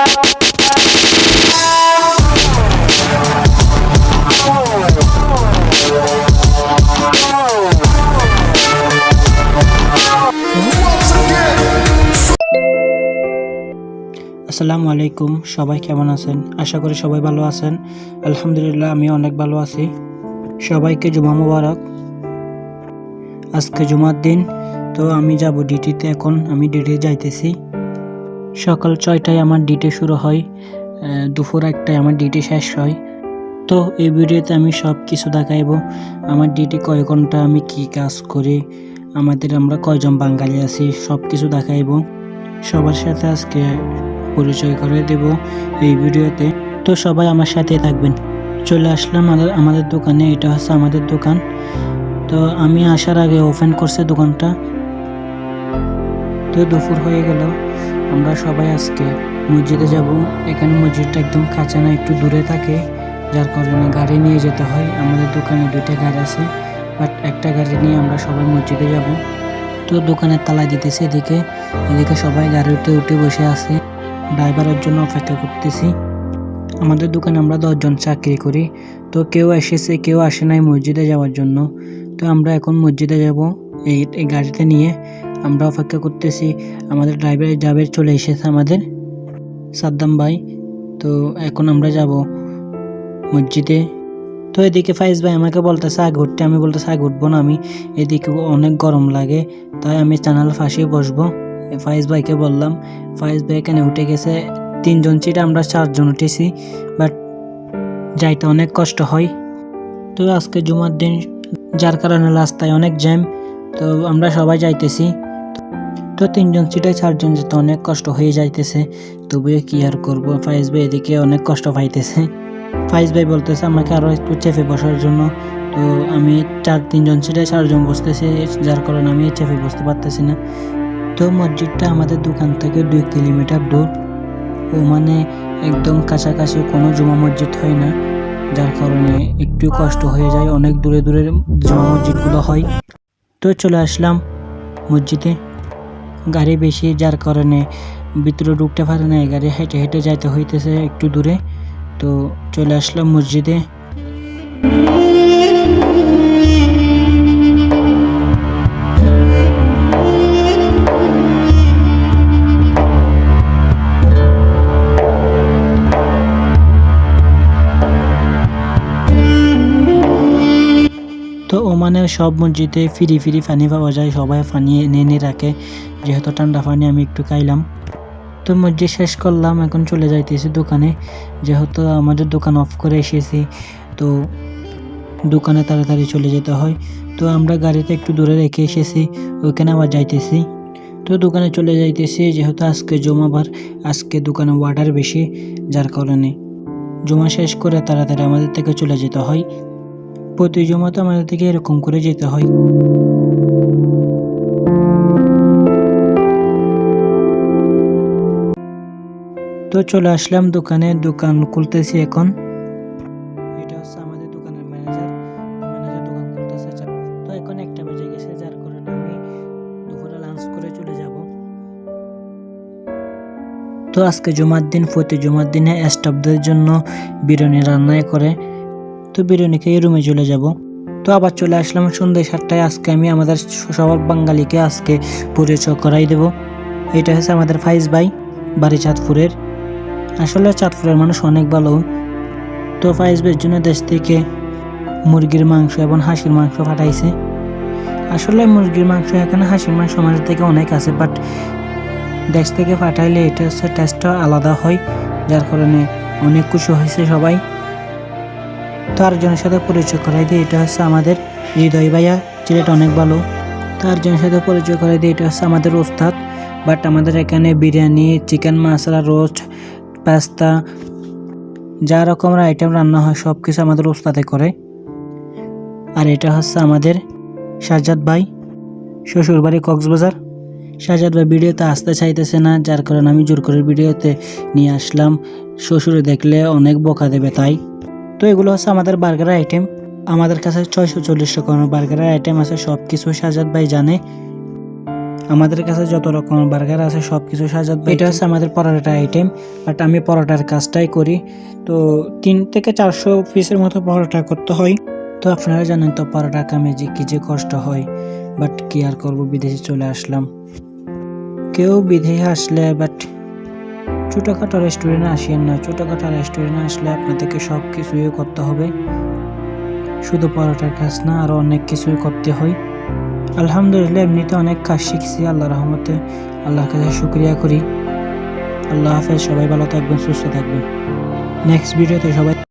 আসসালামু আলাইকুম, সবাই কেমন আছেন? আশা করি সবাই ভালো আছেন। আলহামদুলিল্লাহ আমি অনেক ভালো আছি। সবাইকে জুমা মুবারক। আজকে জুমার দিন, তো আমি যাব ডিউটিতে। এখন আমি ডিউটি যাইতেছি। সকাল 6টায় আমার ডিউটি শুরু হয়, দুপুর 1টায় আমার ডিউটি শেষ হয়। তো এই ভিডিওতে আমি সব কিছু দেখাইব। আমার ডিউটি কয় ঘন্টা, আমি কি কাজ করি, আমরা কয়জন বাঙালি আছি, সব কিছু দেখাইব। সবার সাথে আজকে পরিচয় করে দেব এই ভিডিওতে। তো সবাই আমার সাথে থাকবেন। চলে আসলাম আমাদের দোকানে। এটা হচ্ছে আমাদের দোকান। তো আমি আসার আগে ওপেন করছে দোকানটা। তো দুপুর হয়ে গেল, আমরা সবাই আজকে মসজিদে যাব। এখানে মসজিদটা একদম কাছে না, একটু দূরে থাকে, যার কারণে গাড়ি নিয়ে যেতে হয়। আমাদের দোকানে 2টা গাড়ি আছে, বাট একটা গাড়ি নিয়ে আমরা সবাই মসজিদে যাব। তো দোকানের তালা দিতেছে এদিকে সবাই গাড়িতে উঠে বসে আছে। ড্রাইভারের জন্য অপেক্ষা করতেছি। আমাদের দোকানে আমরা 10 জন চাকরি করি। তো কেউ এসেছে, কেউ আসে নাই মসজিদে যাওয়ার জন্য। তো আমরা এখন মসজিদে যাব এই গাড়িতে নিয়ে। আমরা অপেক্ষা করতেছি। আমাদের ড্রাইভার চলে এসেছে, আমাদের সাদ্দাম ভাই। তো এখন আমরা যাব মসজিদে। তো এদিকে ফাইজ ভাই আমাকে বলতেছে আগে উঠতে। আমি বলতেছি আগে উঠবো না, আমি এদিকে অনেক গরম লাগে, তাই আমি জানালার পাশে বসবো। ফাইজ ভাইকে বললাম। ফাইজ ভাই এখানে উঠে গেছে। 3 জন সিটে আমরা 4 জন উঠেছি, বাট যাইতে অনেক কষ্ট হয়। তো আজকে জুমার দিন, যার কারণে রাস্তায় অনেক জ্যাম। তো আমরা সবাই যাইতেছি। তো 3 জন সিটে 4 জন যেতে অনেক কষ্ট হয়ে যাইতেছে, তবুও কি আর করবো। ফাইজ ভাই এদিকে অনেক কষ্ট পাইতেছে। ফাইজ ভাই বলতেছে আমাকে আরো একটু চেপে বসার জন্য। তো আমি 3 জন সিটে 4 জন বসতেছি, যার কারণে আমি চেপে বসতে পারতেছি না। তো মসজিদটা আমাদের দোকান থেকে 2 কিলোমিটার দূর। ও মানে একদম কাছাকাছি কোনো জুমা মসজিদ হয় না, যার কারণে একটু কষ্ট হয়ে যায়। অনেক দূরে দূরে জুমা মসজিদগুলো হয়। তো চলে আসলাম মসজিদে। গাড়ি বেশি, যার কারণে ভিতরে ঢুকতে পারে না, গাড়ি হেঁটে হেঁটে যাইতে হইতেছে একটু দূরে। তো চলে আসলাম মসজিদে। তো ওমানে সব মসজিদে ফ্রি পানি পাওয়া যায়, সবাই পানি এনে রাখে। যেহেতু ঠান্ডা পানি আমি একটু খাইলাম। তো মসজিদ শেষ করলাম, এখন চলে যাইতেছি দোকানে। যেহেতু আমাদের দোকান অফ করে এসেছি, তো দোকানে তাড়াতাড়ি চলে যেতে হয়। তো আমরা গাড়িতে একটু দূরে রেখে এসেছি, ওইখানে আবার যাইতেছি। তো দোকানে চলে যাইতেছি, যেহেতু আজকে জুমাবার, আজকে দোকানে অর্ডার বেশি, যার কারণে জুমা শেষ করে তাড়াতাড়ি আমাদের থেকে চলে যেতে হয়। প্রতি জুমাতে আমাদের থেকে এরকম করে যেতে হয়। তো চলে আসলাম দোকানে, দোকান খুলতেছি এখন। এটা হচ্ছে আমাদের দোকানের ম্যানেজার দোকান খুলতেছে। তো এখন 1টা বেজে গেছে, যার কারণে আমি দুপুরে লাঞ্চ করে চলে যাব। তো আজকে জুমার দিন, প্রতি জুমার দিনে স্টাফদের জন্য বিরিয়ানি রান্না করে। তো বিরিয়ানি খেয়ে রুমে চলে যাব। তো আবার চলে আসলাম সন্ধ্যে 7টায়। আজকে আমি আমাদের সবার বাঙালিকে আজকে পরিচয় করাই দেব। এটা হচ্ছে আমাদের ফাইজ ভাই, বাড়ি চাঁদপুরের। আসলে চাঁদপুরের মানুষ অনেক ভালো। তো ফাইজ ভাইয়ের জন্য দেশ থেকে মুরগির মাংস এবং হাঁসের মাংস পাঠাইছে। আসলে মুরগির মাংস এখানে, হাঁসের মাংস আমাদের থেকে অনেক আছে, বাট দেশ থেকে পাঠাইলে এটা হচ্ছে টেস্টটা আলাদা হয়, যার কারণে অনেক খুশি হয়েছে সবাই। তো আরেকজনের সাথে পরিচয় করাই দিই। এটা হচ্ছে আমাদের হৃদয় ভাইয়া, ছেলেটা অনেক ভালো। তো আরেকজনের সাথে পরিচয় করাই দিই। এটা হচ্ছে আমাদের ওস্তাদ। বাট আমাদের এখানে বিরিয়ানি, চিকেন মশলা, রোস্ট, পাস্তা, যা রকমের আইটেম রান্না হয় সব কিছু আমাদের ওস্তাদে করে। আর এটা হচ্ছে আমাদের সাজ্জাদ ভাই, শ্বশুর বাড়ি কক্সবাজার। সাজ্জাদ ভাই ভিডিওতে আসতে চাইতেছে না, যার কারণে আমি জোর করে ভিডিওতে নিয়ে আসলাম। শ্বশুরে দেখলে অনেক বকা দেবে, তাই। তো এগুলো হচ্ছে আমাদের বার্গারের আইটেম। আমাদের কাছে 640 রকমের বার্গারের আইটেম আছে, সব কিছু সাজ্জাদ ভাই জানে। আমাদের কাছে যত রকমের বার্গার আছে সব কিছু সাজাত ভাই, এটা হচ্ছে আমাদের পরোটার আইটেম। বাট আমি পরোটার কাজটাই করি, তো 3 থেকে 400 পিসের মতো পরোটা করতে হয়। তো আপনারা জানেন তো পরোটার কামে যে কি যে কষ্ট হয়, বাট কি আর করবো, বিদেশে চলে আসলাম। কেউ বিদেশে আসলে বাট ছোটোখাটো রেস্টুরেন্টে আসেন না, ছোটোখাটো রেস্টুরেন্টে আসলে আপনাদেরকে সব কিছুই করতে হবে, শুধু পরোটার কাজ না, আরও অনেক কিছুই করতে হয়। আলহামদুলিল্লাহ এমনিতে অনেক কাজ শিখছি আল্লাহর রহমতে, আল্লাহর কাছে শুকরিয়া করি। আল্লাহ হাফেজ, সবাই ভালো থাকবেন, সুস্থ থাকবেন। নেক্সট ভিডিওতে সবাই